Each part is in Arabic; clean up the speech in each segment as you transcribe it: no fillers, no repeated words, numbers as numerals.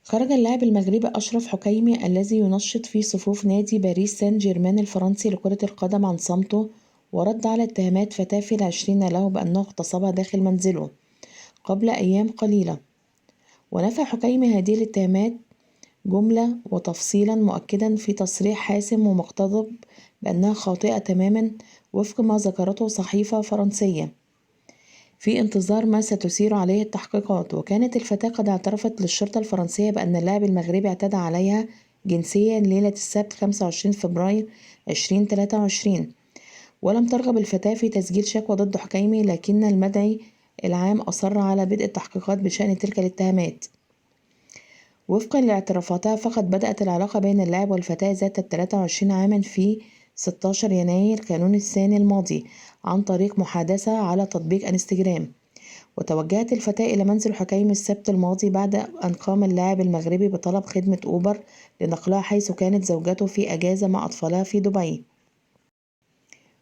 خرج اللاعب المغربي أشرف حكيمي الذي ينشط في صفوف نادي باريس سان جيرمان الفرنسي لكرة القدم عن صمته، ورد على اتهامات فتاة في العشرين له بأنه اغتصبها داخل منزله قبل أيام قليلة. ونفى حكيمي هذه الاتهامات جملة وتفصيلا، مؤكدا في تصريح حاسم ومقتضب بأنها خاطئة تماما وفق ما ذكرته صحيفة فرنسية في انتظار ما ستثير عليه التحقيقات. وكانت الفتاة قد اعترفت للشرطة الفرنسية بأن اللاعب المغربي اعتدى عليها جنسيا ليلة السبت 25 فبراير 2023. ولم ترغب الفتاة في تسجيل شكوى ضد حكيمي، لكن المدعي العام أصر على بدء التحقيقات بشأن تلك الاتهامات. وفقا لاعترافاتها، فقد بدأت العلاقة بين اللاعب والفتاة ذات 23 عاما في 16 يناير كانون الثاني الماضي عن طريق محادثة على تطبيق انستجرام. وتوجهت الفتاة إلى منزل حكيمي السبت الماضي بعد أن قام اللاعب المغربي بطلب خدمة أوبر لنقلها، حيث كانت زوجته في أجازة مع أطفالها في دبي.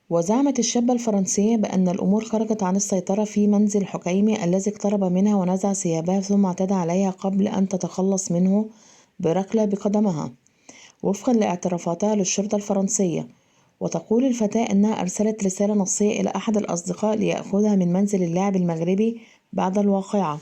وزعمت الشابة الفرنسية بأن الأمور خرجت عن السيطرة في منزل حكيمي الذي اقترب منها ونزع ثيابها ثم اعتدى عليها قبل أن تتخلص منه بركلة بقدمها، وفقا لاعترافاتها للشرطة الفرنسية. وتقول الفتاة أنها أرسلت رسالة نصية إلى أحد الأصدقاء ليأخذها من منزل اللاعب المغربي بعد الواقعة.